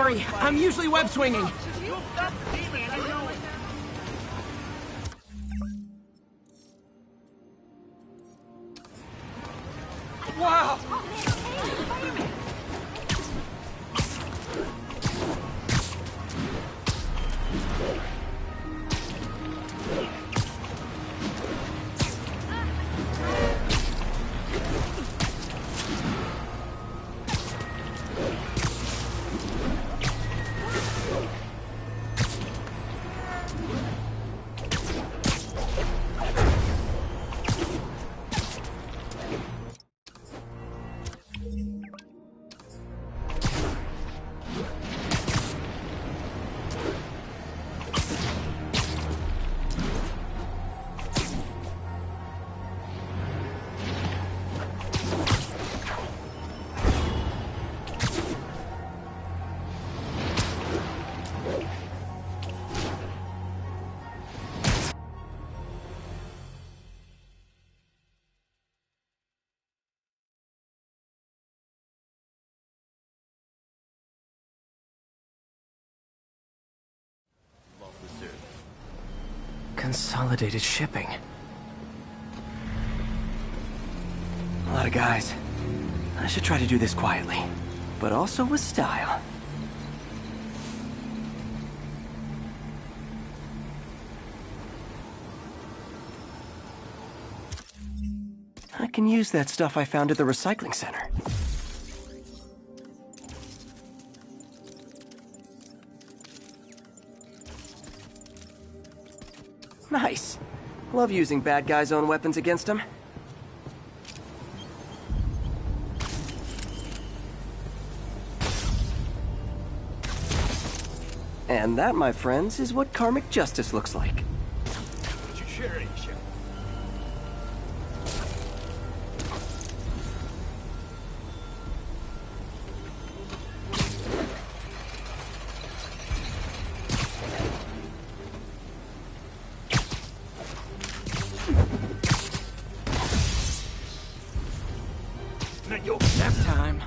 Sorry, I'm usually web swinging. Wow! Consolidated shipping. A lot of guys. I should try to do this quietly, but also with style. I can use that stuff I found at the recycling center. Nice. Love using bad guys' own weapons against them. And that, my friends, is what karmic justice looks like. Nap time.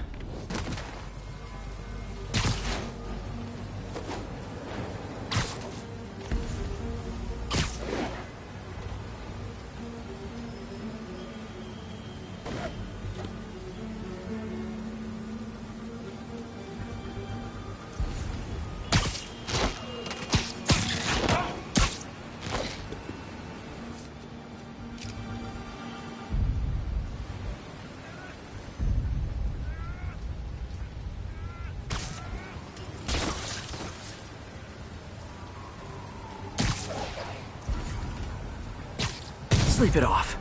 Sleep it off.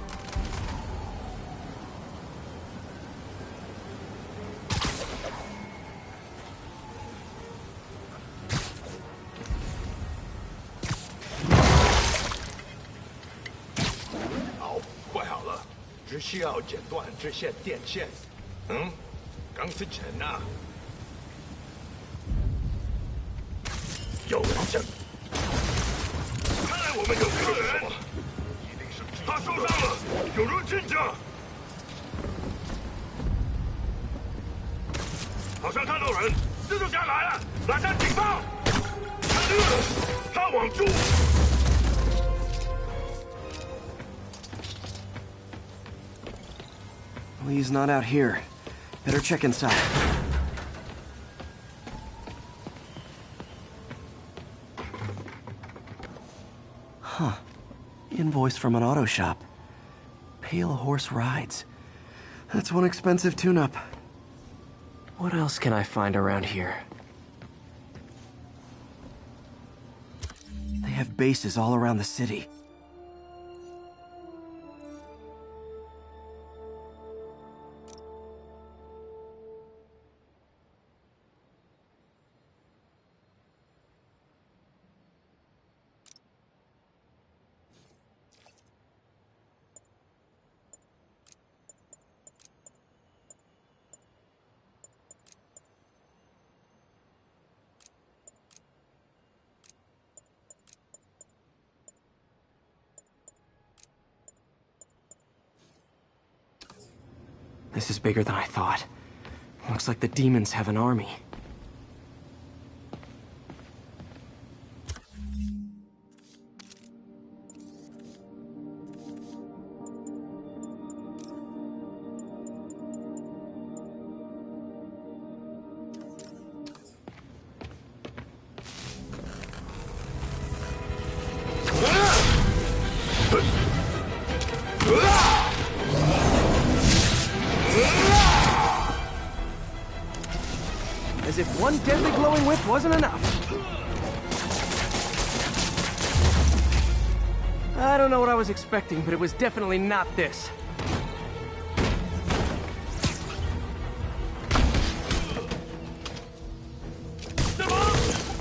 Oh, 快好了，只需要剪断这线电线。钢丝城啊，有人证。看来我们有客人。 他受伤了，有人进去。好像看到人，蜘蛛侠来了，马上警报！他网住。Lee's not out here. Better check inside. Huh. Invoice from an auto shop. Pale Horse Rides. That's one expensive tune-up. What else can I find around here? They have bases all around the city. This is bigger than I thought. Looks like the demons have an army. As if one deadly glowing whip wasn't enough. I don't know what I was expecting, but it was definitely not this.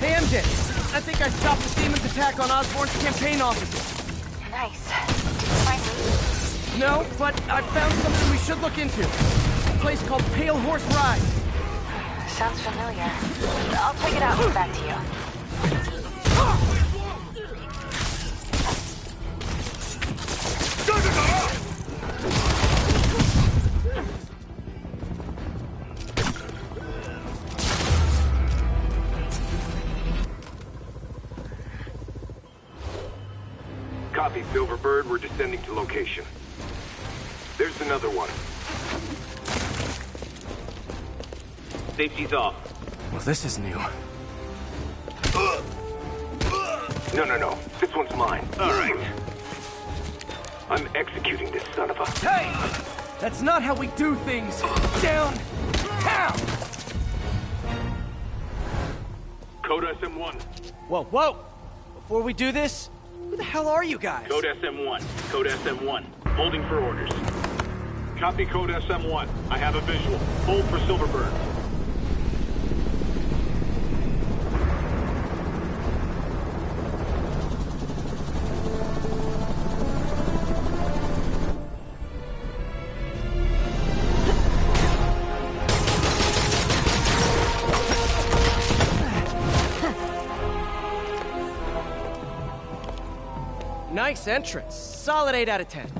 Hey, MJ. I think I stopped the demon's attack on Osborn's campaign offices. Nice. Did you find me? No, but I found something we should look into. A place called Pale Horse Ride. Sounds familiar. I'll check it out and get back to you. Copy, Silverbird. We're descending to location. There's another one. Safety's off. Well, this is new. No. This one's mine. All right. I'm executing this son of a... Hey! That's not how we do things! Down! Down! Code SM1. Whoa! Before we do this, who the hell are you guys? Code SM1. Code SM1. Holding for orders. Copy Code SM1. I have a visual. Hold for Silverbird. Nice entrance. Solid 8 out of 10.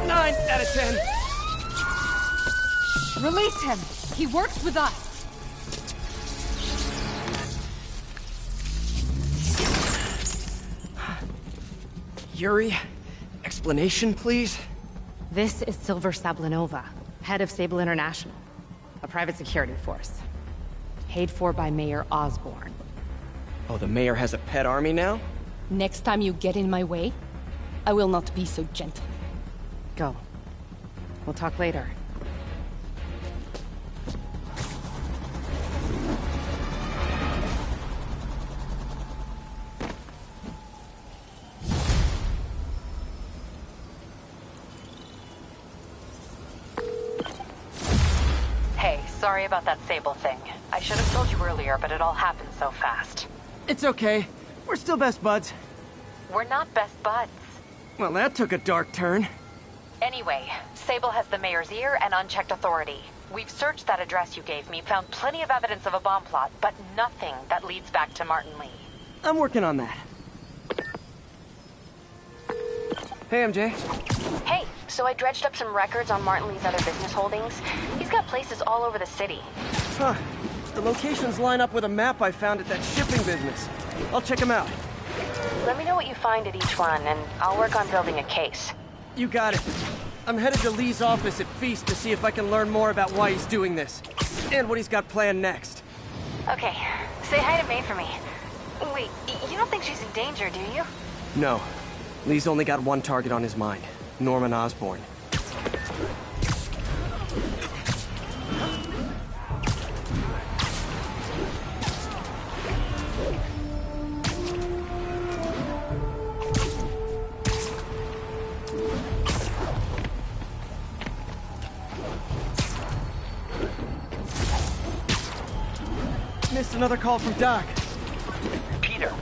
9 out of 10. Release him. He works with us. Yuri, explanation, please? This is Silver Sablinova, head of Sable International, a private security force. Paid for by Mayor Osborn. Oh, the mayor has a pet army now? Next time you get in my way, I will not be so gentle. Go. We'll talk later. Hey, sorry about that Sable thing. I should have told you earlier, but it all happened so fast. It's okay. We're still best buds. We're not best buds. Well, that took a dark turn. Anyway, Sable has the mayor's ear and unchecked authority. We've searched that address you gave me, found plenty of evidence of a bomb plot, but nothing that leads back to Martin Lee. I'm working on that. Hey, MJ. Hey, so I dredged up some records on Martin Lee's other business holdings. He's got places all over the city. Huh. The locations line up with a map I found at that shipping business. I'll check them out. Let me know what you find at each one, and I'll work on building a case. You got it. I'm headed to Lee's office at Feast to see if I can learn more about why he's doing this. And what he's got planned next. Okay, say hi to May for me. Wait, you don't think she's in danger, do you? No. Lee's only got one target on his mind. Norman Osborn. Missed another call from Doc. Peter,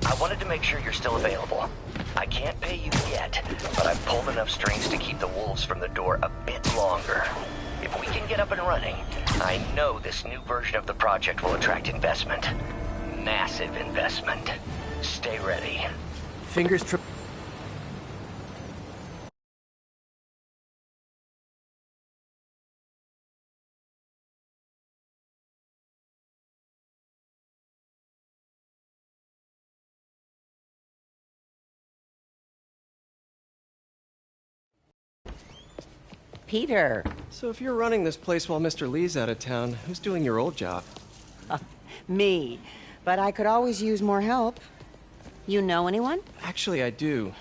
I wanted to make sure you're still available. I can't pay you yet, but I've pulled enough strings to keep the wolves from the door a bit longer. If we can get up and running, I know this new version of the project will attract investment. Massive investment. Stay ready. Fingers trip. Peter. So if you're running this place while Mr. Lee's out of town, who's doing your old job? Me. But I could always use more help. You know anyone? Actually, I do.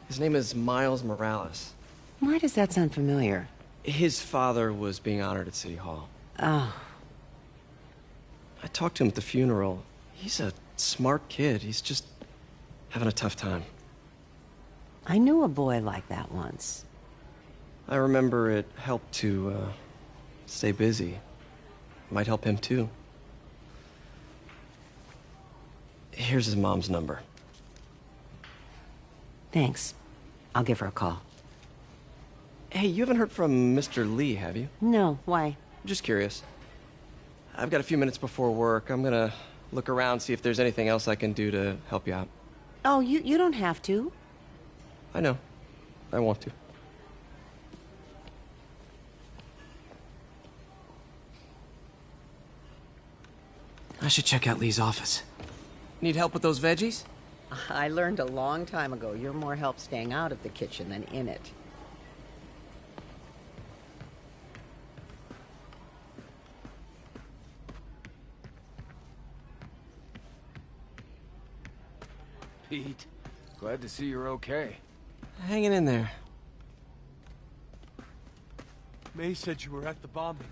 His name is Miles Morales. Why does that sound familiar? His father was being honored at City Hall. Oh, I talked to him at the funeral. He's a smart kid. He's just having a tough time. I knew a boy like that once. I remember it helped to, stay busy. Might help him, too. Here's his mom's number. Thanks. I'll give her a call. Hey, you haven't heard from Mr. Lee, have you? No, why? Just curious. I've got a few minutes before work. I'm gonna look around, see if there's anything else I can do to help you out. Oh, you don't have to. I know. I want to. I should check out Lee's office. Need help with those veggies? I learned a long time ago you're more help staying out of the kitchen than in it. Pete, glad to see you're okay. Hanging in there. May said you were at the bombing.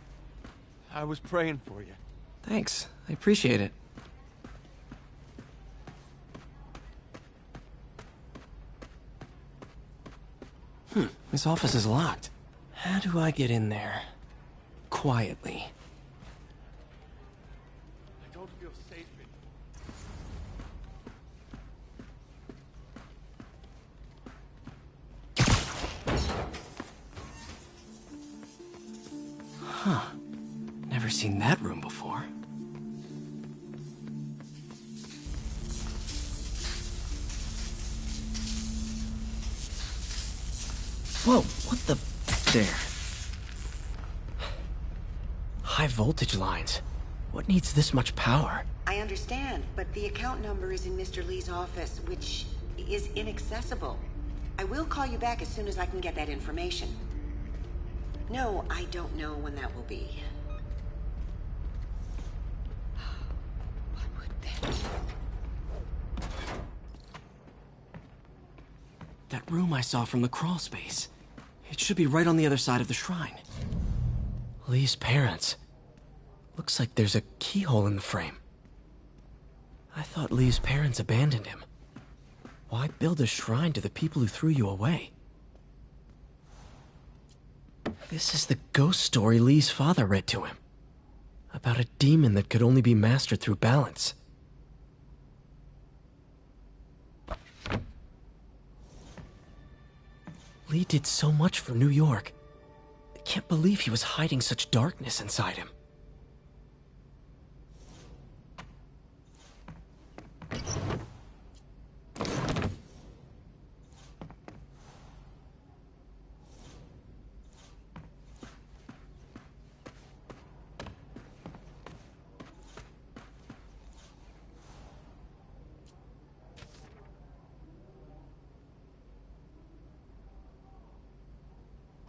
I was praying for you. Thanks. I appreciate it. This office is locked. How do I get in there? Quietly. I don't feel safe in Never seen that room before. Whoa, what the... There. High voltage lines. What needs this much power? I understand, but the account number is in Mr. Lee's office, which is inaccessible. I will call you back as soon as I can get that information. No, I don't know when that will be. What would that... That room I saw from the crawl space. It should be right on the other side of the shrine. Lee's parents. Looks like there's a keyhole in the frame. I thought Lee's parents abandoned him. Why build a shrine to the people who threw you away? This is the ghost story Lee's father read to him. About a demon that could only be mastered through balance. Lee did so much for New York. I can't believe he was hiding such darkness inside him.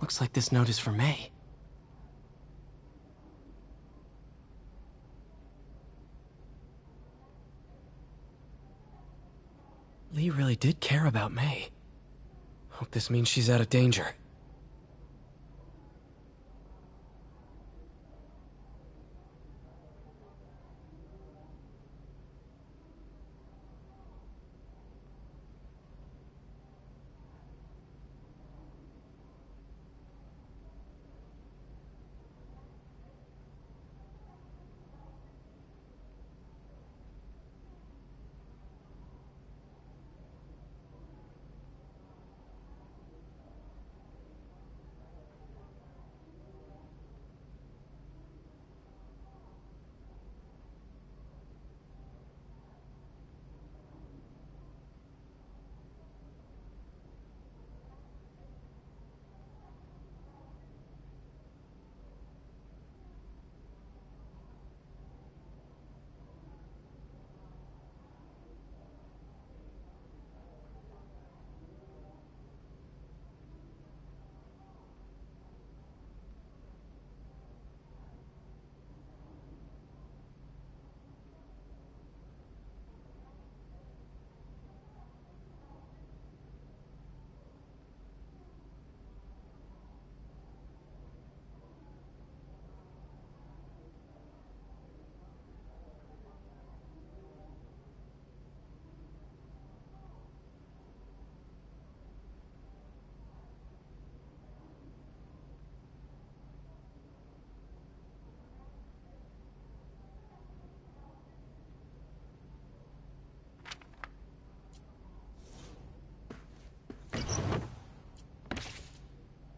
Looks like this note is for May. Lee really did care about May. Hope this means she's out of danger.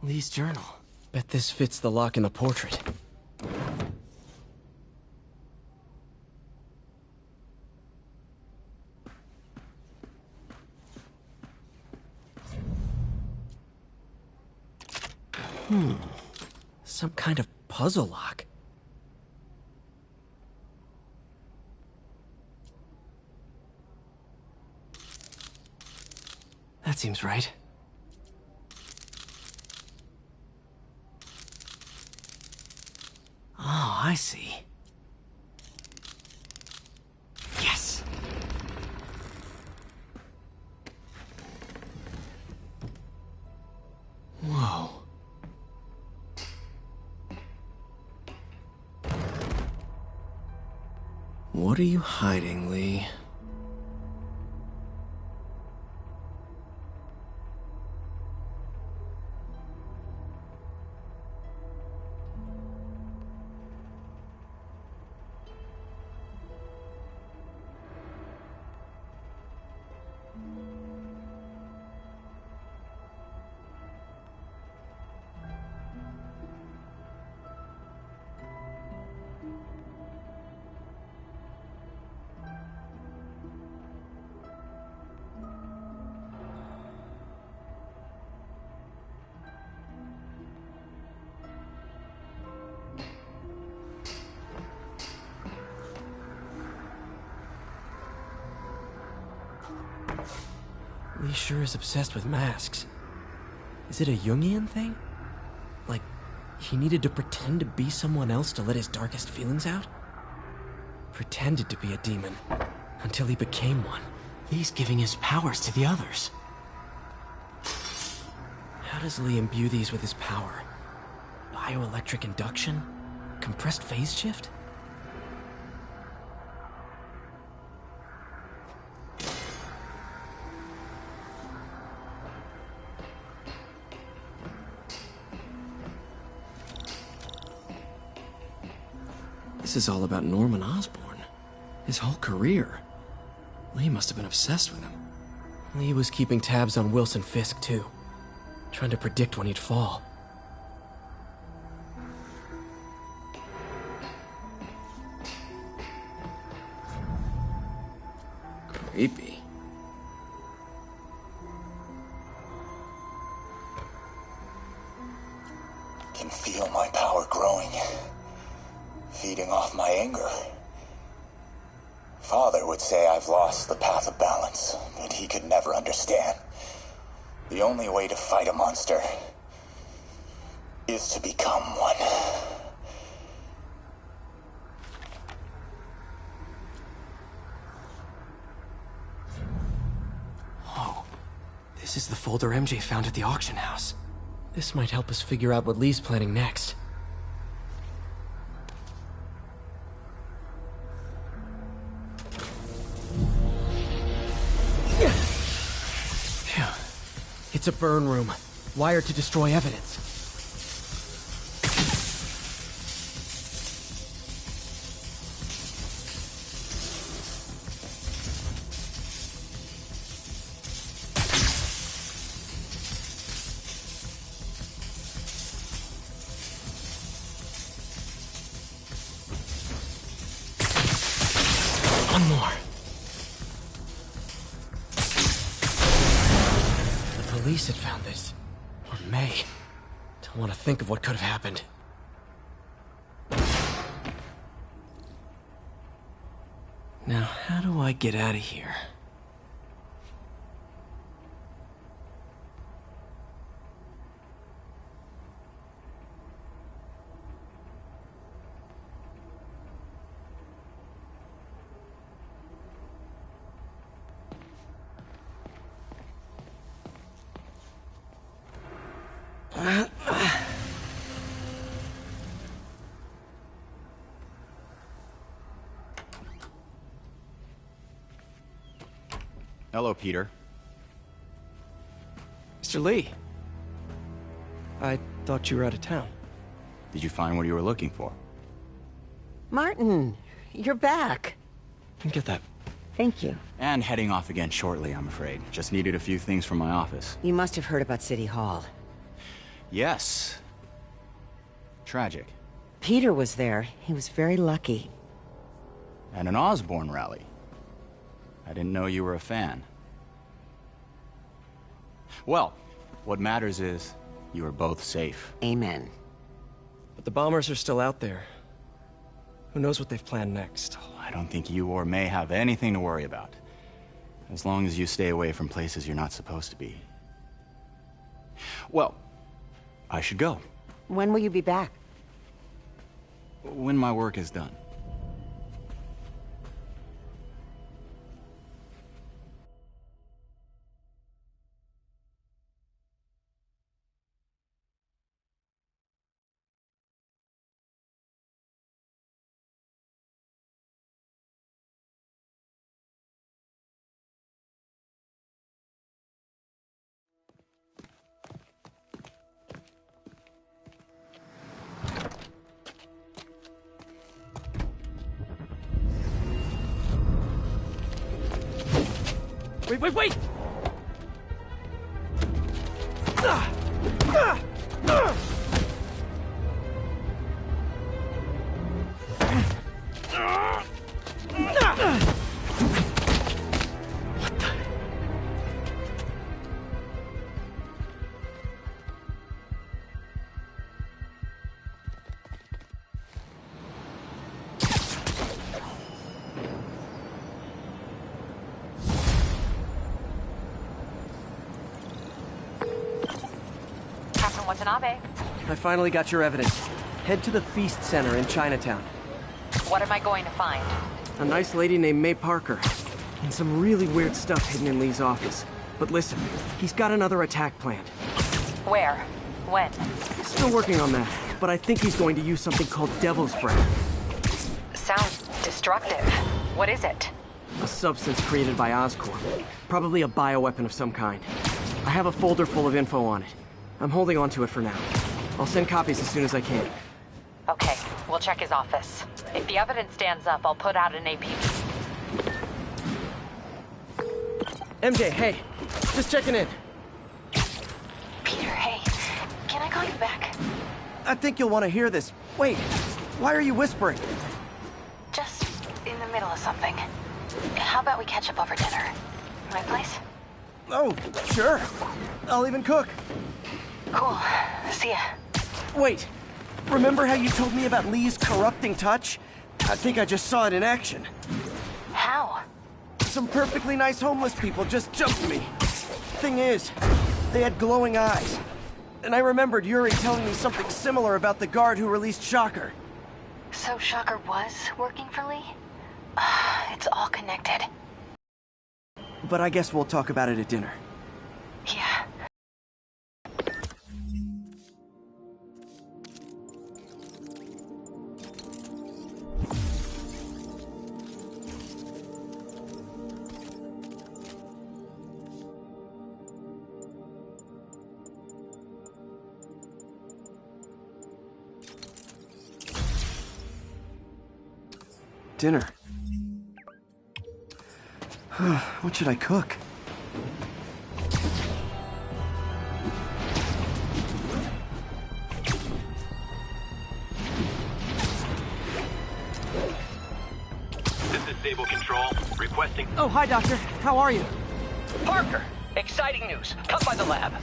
Lee's journal. Bet this fits the lock in the portrait. Some kind of puzzle lock. That seems right. Oh, I see. Yes! Whoa. What are you hiding, Lee? Lee sure is obsessed with masks. Is it a Jungian thing? Like, he needed to pretend to be someone else to let his darkest feelings out? Pretended to be a demon, until he became one. Lee's giving his powers to the others. How does Lee imbue these with his power? Bioelectric induction? Compressed phase shift? This is all about Norman Osborn. His whole career. Lee must have been obsessed with him. Lee was keeping tabs on Wilson Fisk, too. Trying to predict when he'd fall. Creepy. Can feel my power growing. Feeding off my anger. Father would say I've lost the path of balance, but he could never understand. The only way to fight a monster is to become one. Whoa. This is the folder MJ found at the auction house. This might help us figure out what Lee's planning next. It's a burn room, wired to destroy evidence. One more. Police had found this. Or May. Don't want to think of what could have happened. Now, how do I get out of here? Hello, Peter. Mr. Lee. I thought you were out of town. Did you find what you were looking for? Martin, you're back. Get that. Thank you. And heading off again shortly, I'm afraid. Just needed a few things from my office. You must have heard about City Hall. Yes. Tragic. Peter was there. He was very lucky. At an Osborn rally. I didn't know you were a fan. Well, what matters is you are both safe. Amen. But the bombers are still out there. Who knows what they've planned next? I don't think you or May have anything to worry about. As long as you stay away from places you're not supposed to be. Well, I should go. When will you be back? When my work is done. Wait! Watanabe. I finally got your evidence. Head to the Feast Center in Chinatown. What am I going to find? A nice lady named May Parker. And some really weird stuff hidden in Lee's office. But listen, he's got another attack planned. Where? When? Still working on that, but I think he's going to use something called Devil's Breath. Sounds destructive. What is it? A substance created by Oscorp. Probably a bioweapon of some kind. I have a folder full of info on it. I'm holding on to it for now. I'll send copies as soon as I can. Okay, we'll check his office. If the evidence stands up, I'll put out an APB. MJ, hey. Just checking in. Peter, hey. Can I call you back? I think you'll want to hear this. Wait, why are you whispering? Just in the middle of something. How about we catch up over dinner? My place? Oh, sure. I'll even cook. Cool. See ya. Wait. Remember how you told me about Lee's corrupting touch? I think I just saw it in action. How? Some perfectly nice homeless people just jumped me. Thing is, they had glowing eyes. And I remembered Yuri telling me something similar about the guard who released Shocker. So Shocker was working for Lee? It's all connected. But I guess we'll talk about it at dinner. Yeah. Dinner. What should I cook? This is Stable Control. Requesting... Oh, hi, Doctor. How are you? Parker! Exciting news. Come by the lab.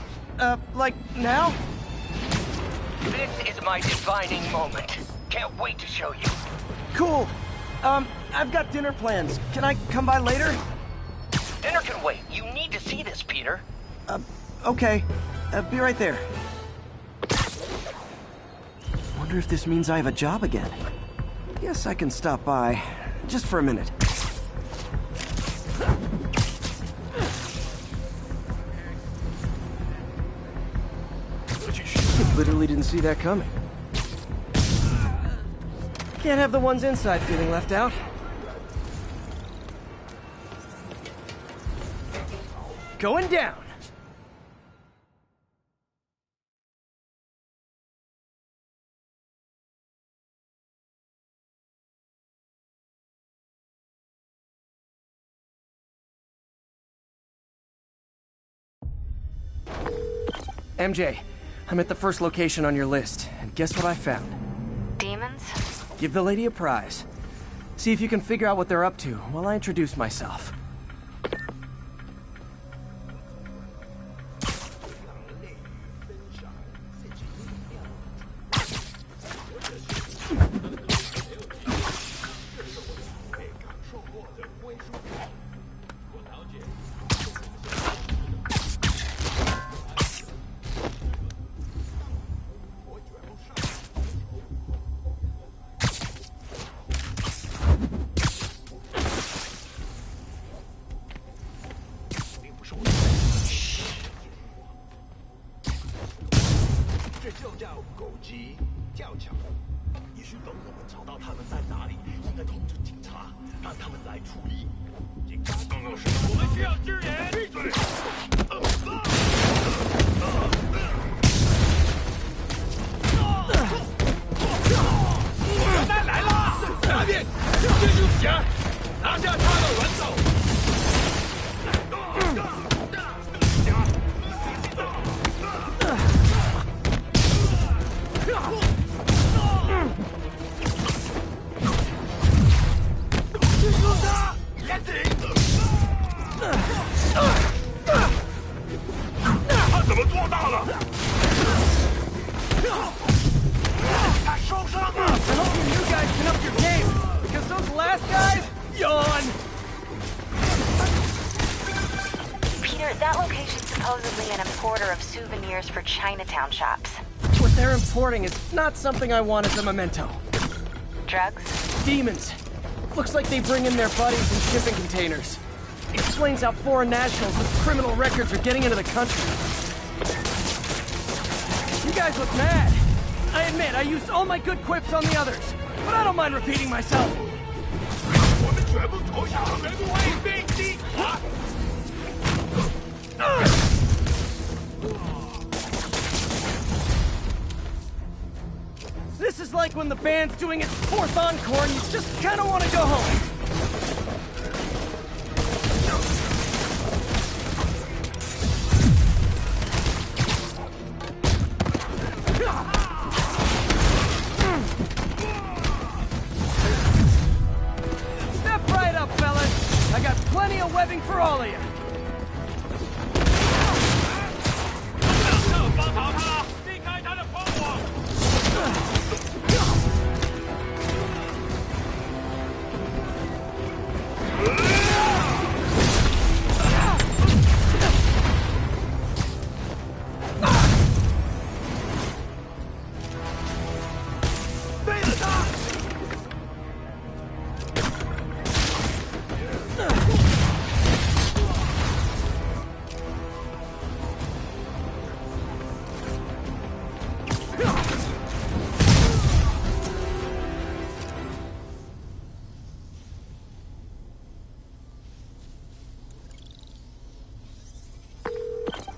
Like now? This is my defining moment. Can't wait to show you. Cool. I've got dinner plans. Can I come by later? Dinner can wait. You need to see this, Peter. Okay. Be right there. Wonder if this means I have a job again. Guess I can stop by. Just for a minute. Literally didn't see that coming. Can't have the ones inside feeling left out. Going down. MJ, I'm at the first location on your list, and guess what I found? Demons? Give the lady a prize. See if you can figure out what they're up to while I introduce myself. For Chinatown shops. What they're importing is not something I want as a memento. Drugs? Demons. Looks like they bring in their buddies in shipping containers. Explains how foreign nationals with criminal records are getting into the country. You guys look mad. I admit, I used all my good quips on the others, but I don't mind repeating myself. This is like when the band's doing its fourth encore and you just kind of want to go home. Step right up, fellas. I got plenty of webbing for all of you.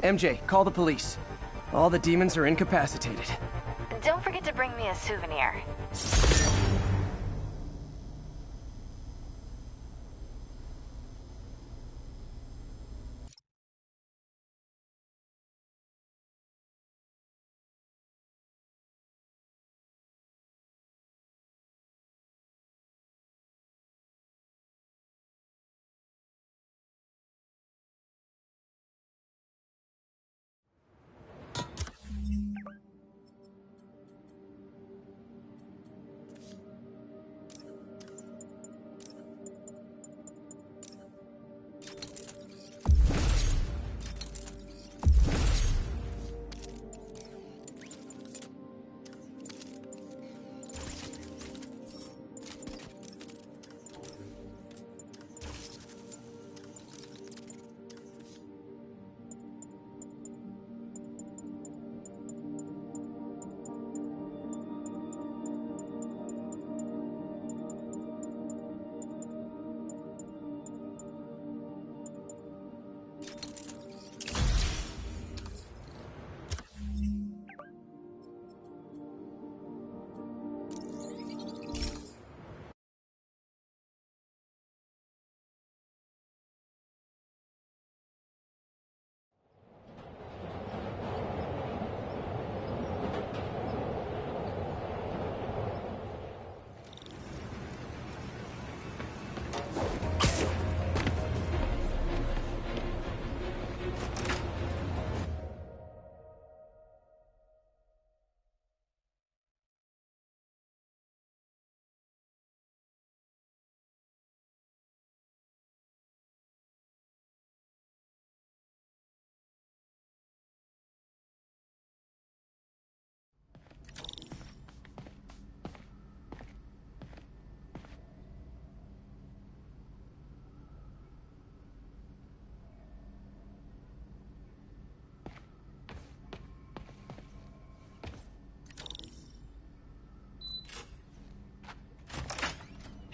MJ, call the police. All the demons are incapacitated. Don't forget to bring me a souvenir.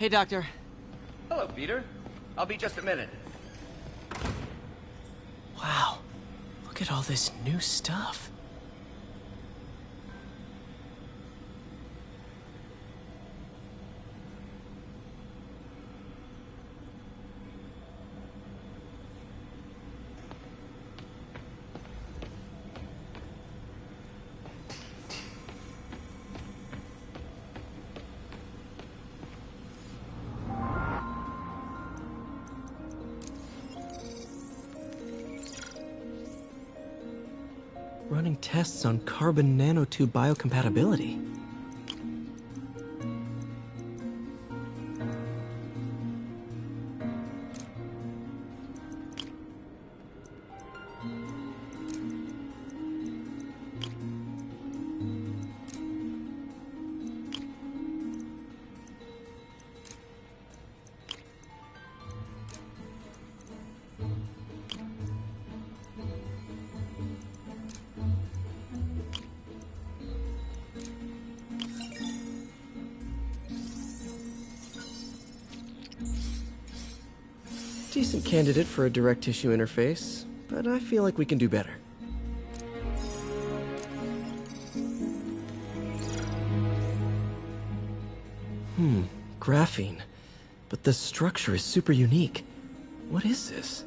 Hey, Doctor. Hello, Peter. I'll be just a minute. Wow. Look at all this new stuff. Running tests on carbon nanotube biocompatibility. Decent candidate for a direct tissue interface, but I feel like we can do better. Graphene. But the structure is super unique. What is this?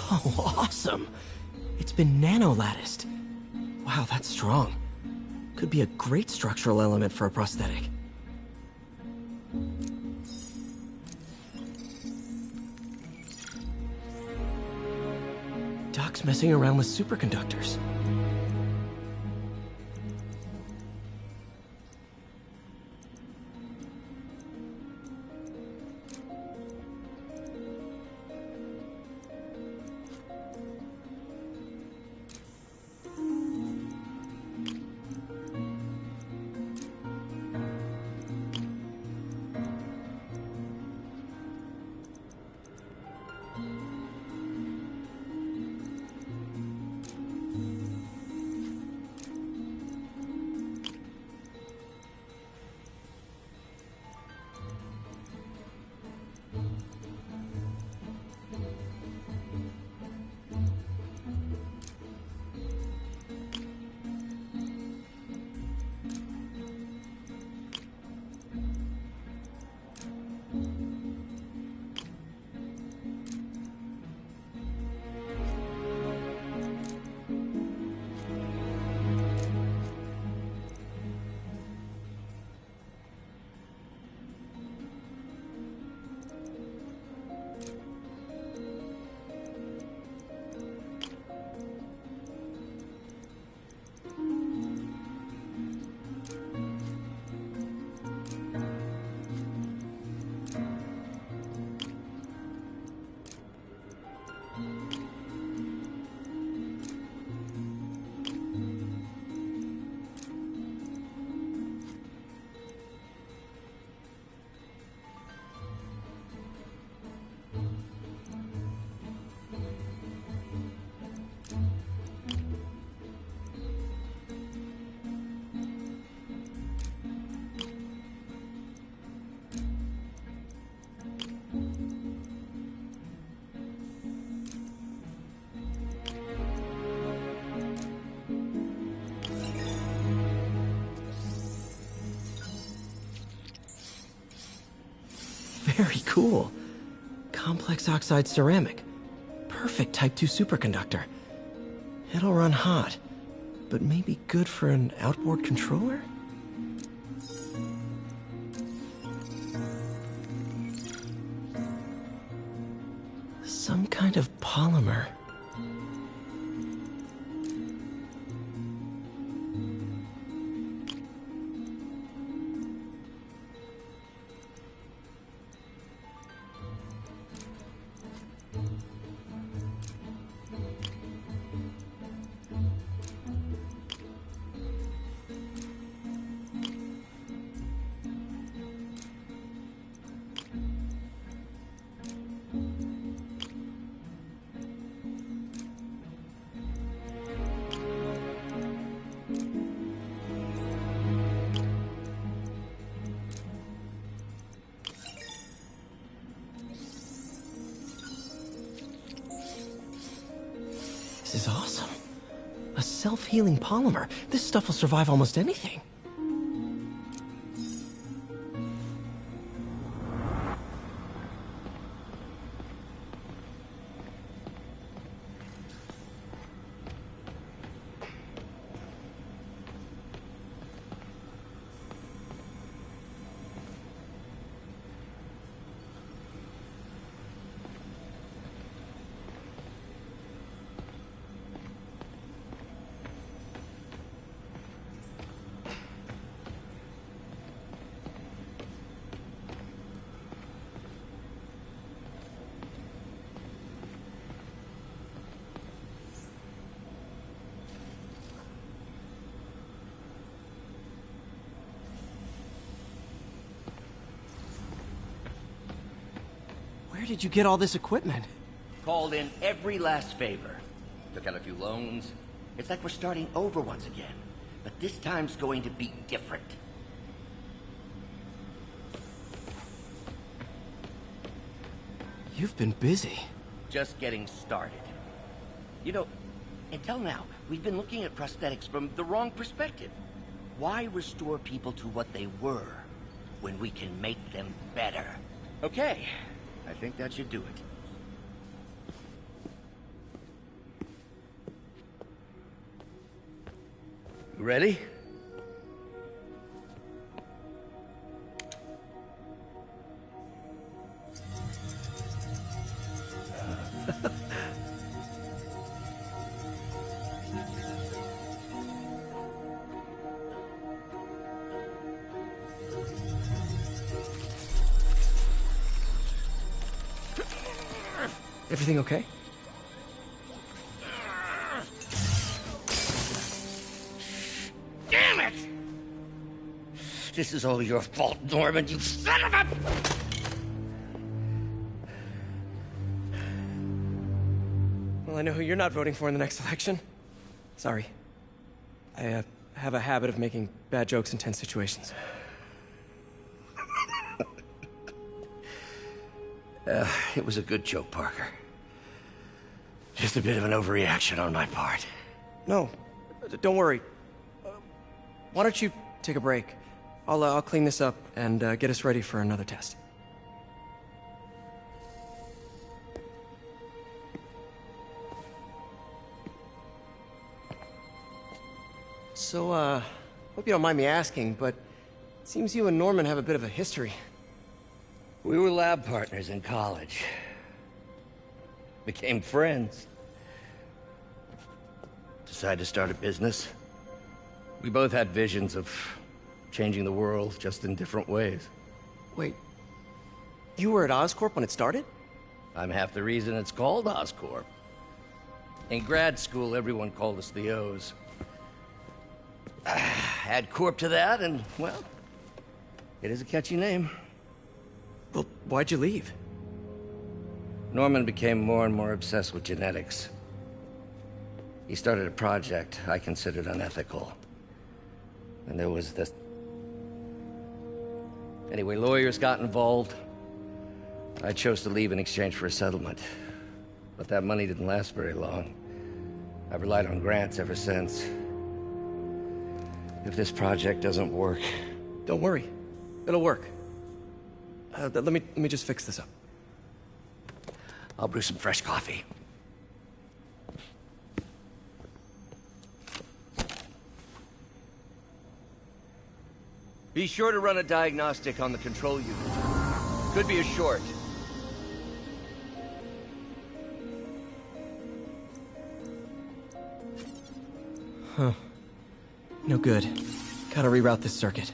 Oh, awesome! It's been nano-latticed. Wow, that's strong. Could be a great structural element for a prosthetic. Doc's messing around with superconductors. Very cool. Complex oxide ceramic. Perfect Type 2 superconductor. It'll run hot, but maybe good for an outboard controller? Some kind of polymer. This is awesome. A self-healing polymer. This stuff will survive almost anything. Where did you get all this equipment? Called in every last favor. Took out a few loans. It's like we're starting over once again. But this time's going to be different. You've been busy. Just getting started. You know, until now, we've been looking at prosthetics from the wrong perspective. Why restore people to what they were when we can make them better? Okay, I think that should do it. You ready? Everything okay? Damn it! This is all your fault, Norman, you son of a... Well, I know who you're not voting for in the next election. Sorry. I have a habit of making bad jokes in tense situations. It was a good joke, Parker. Just a bit of an overreaction on my part. No, don't worry. Why don't you take a break? I'll clean this up and get us ready for another test. So, hope you don't mind me asking, but it seems you and Norman have a bit of a history. We were lab partners in college. Became friends. Decided to start a business. We both had visions of changing the world, just in different ways. Wait, you were at Oscorp when it started? I'm half the reason it's called Oscorp. In grad school, everyone called us the O's. Add Corp to that, and, well, it is a catchy name. Well, why'd you leave? Norman became more and more obsessed with genetics. He started a project I considered unethical. And there was this... Anyway, lawyers got involved. I chose to leave in exchange for a settlement. But that money didn't last very long. I've relied on grants ever since. If this project doesn't work... Don't worry. It'll work. Let me just fix this up. I'll brew some fresh coffee. Be sure to run a diagnostic on the control unit. Could be a short. Huh. No good. Gotta reroute this circuit.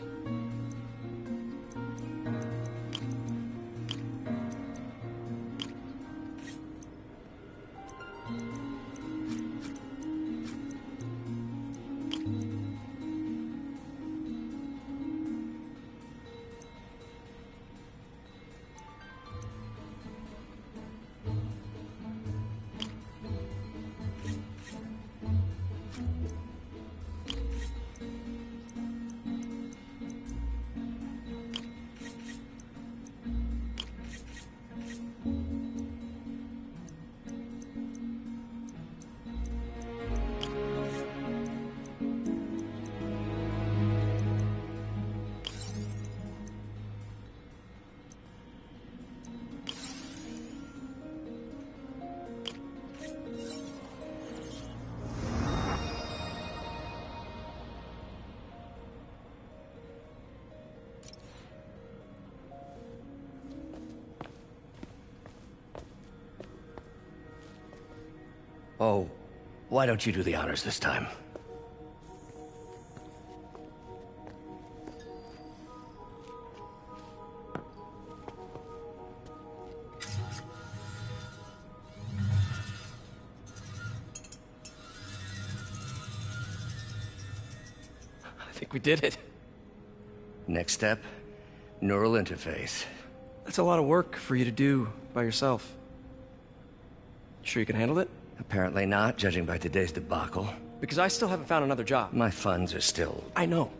Oh, why don't you do the honors this time? I think we did it. Next step, neural interface. That's a lot of work for you to do by yourself. Sure you can handle it? Apparently not, judging by today's debacle. Because I still haven't found another job. My funds are still... I know.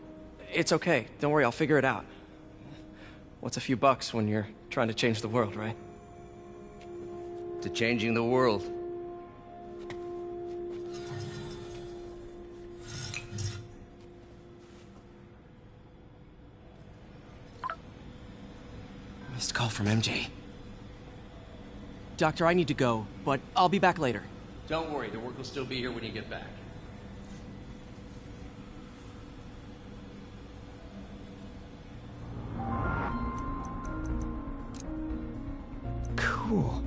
It's okay. Don't worry, I'll figure it out. What's a few bucks when you're trying to change the world, right? To changing the world. Missed call from MJ. Doctor, I need to go, but I'll be back later. Don't worry, the work will still be here when you get back. Cool.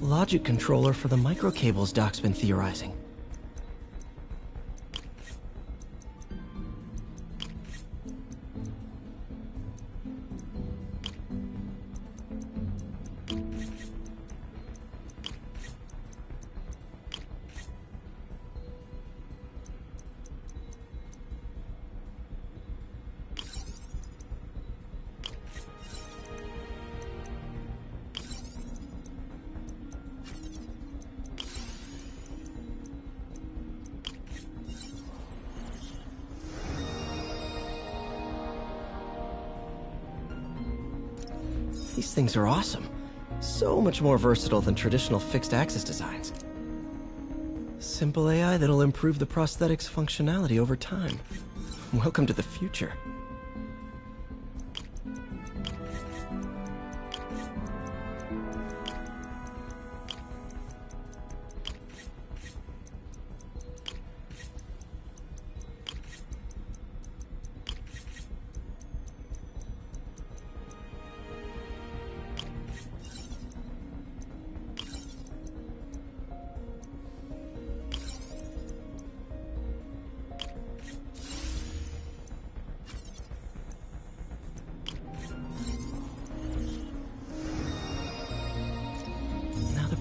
Logic controller for the microcables Doc's been theorizing. These things are awesome. So much more versatile than traditional fixed-axis designs. Simple AI that'll improve the prosthetic's functionality over time. Welcome to the future.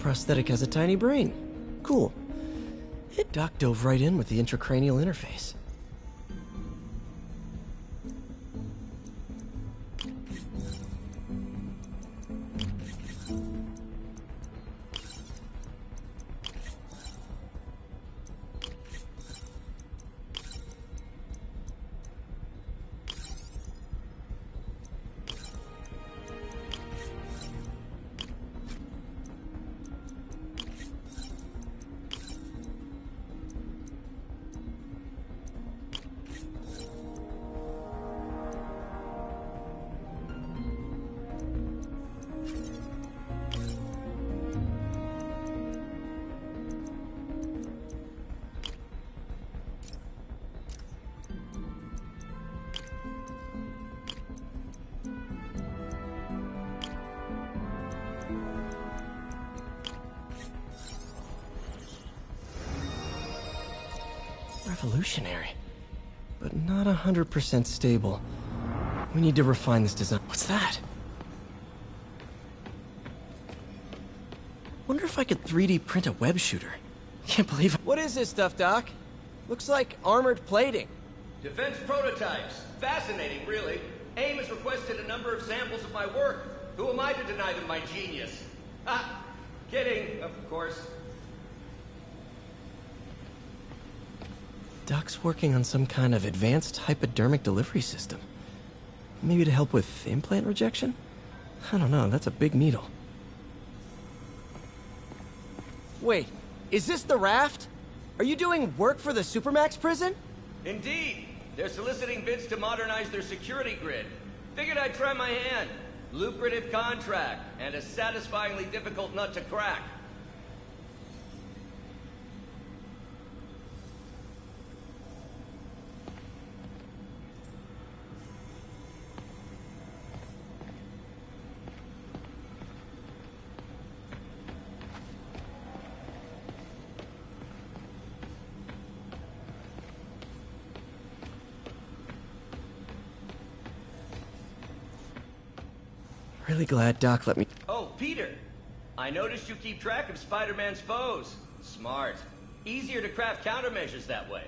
Prosthetic has a tiny brain. Cool. Doc dove right in with the intracranial interface. revolutionary, but not 100% stable. We need to refine this design. What's that? Wonder if I could 3D print a web shooter. Can't believe it. What is this stuff, Doc? Looks like armored plating. Defense prototypes. Fascinating, really. AIM has requested a number of samples of my work. Who am I to deny them my genius? Ah, kidding, of course. Doc's working on some kind of advanced hypodermic delivery system. Maybe to help with implant rejection? I don't know, that's a big needle. Wait, is this the raft? Are you doing work for the Supermax prison? Indeed. They're soliciting bids to modernize their security grid. Figured I'd try my hand. Lucrative contract, and a satisfyingly difficult nut to crack. Really glad Doc let me... Oh, Peter! I noticed you keep track of Spider-Man's foes. Smart. Easier to craft countermeasures that way.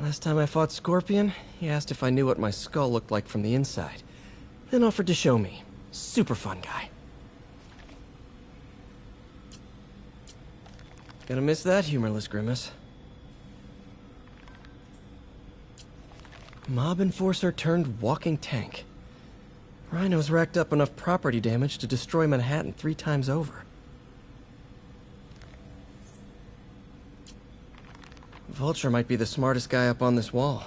Last time I fought Scorpion, he asked if I knew what my skull looked like from the inside. Then offered to show me. Super fun guy. Gonna miss that humorless grimace. Mob enforcer turned walking tank. Rhino's racked up enough property damage to destroy Manhattan 3 times over. Vulture might be the smartest guy up on this wall.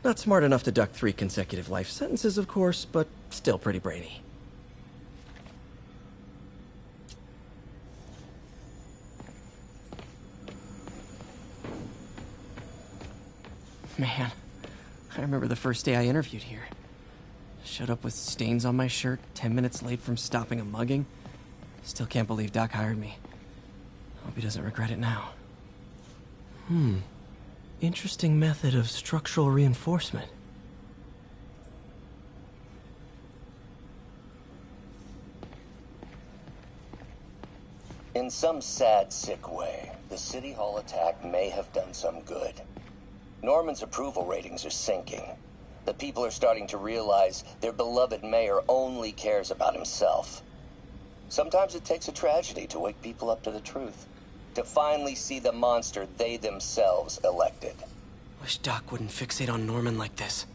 Not smart enough to duck 3 consecutive life sentences, of course, but still pretty brainy. Man, I remember the first day I interviewed here. Showed up with stains on my shirt, 10 minutes late from stopping a mugging. Still can't believe Doc hired me. Hope he doesn't regret it now. Interesting method of structural reinforcement. In some sad, sick way, the City Hall attack may have done some good. Norman's approval ratings are sinking. The people are starting to realize their beloved mayor only cares about himself. Sometimes it takes a tragedy to wake people up to the truth. To finally see the monster they themselves elected. Wish Doc wouldn't fixate on Norman like this.